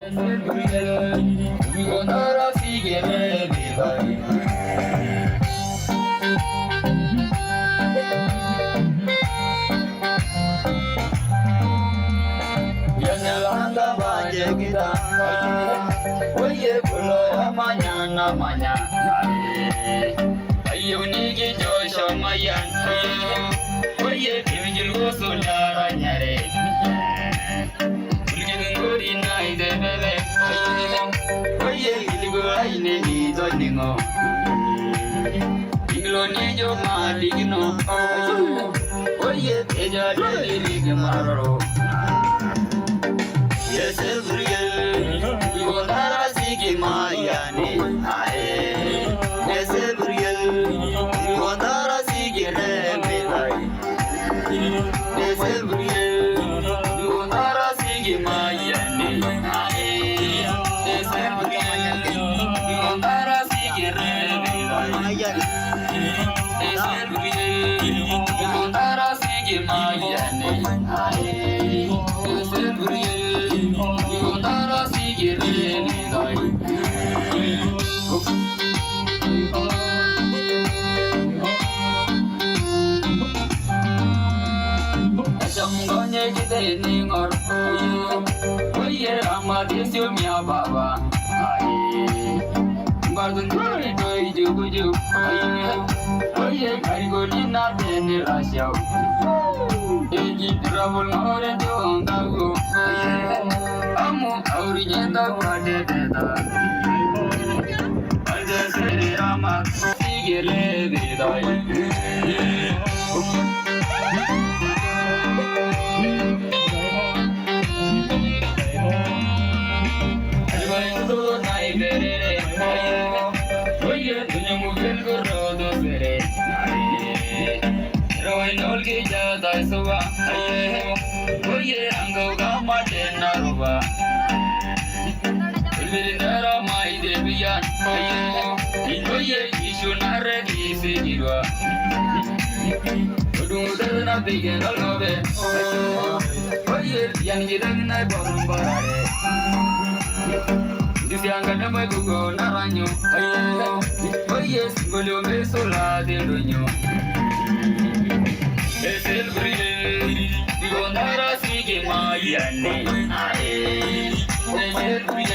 Oye, pulo mañana, ayuni ke josho mayan. Oye, kivil goso lara nyare. Ulgin gori nai de bele. Oye, ilgo aine ni doningo. Iglo ni jo maligno. Oye, teja de ligmaro. Yes, every girl, we want to see Mayani. Yes, every girl, we want to see Mayani. Yes, every girl, we want to see Mayani. Yes, every girl, we want to see Mayani. Yes, every girl, we want to see Mayani. Yes, every girl.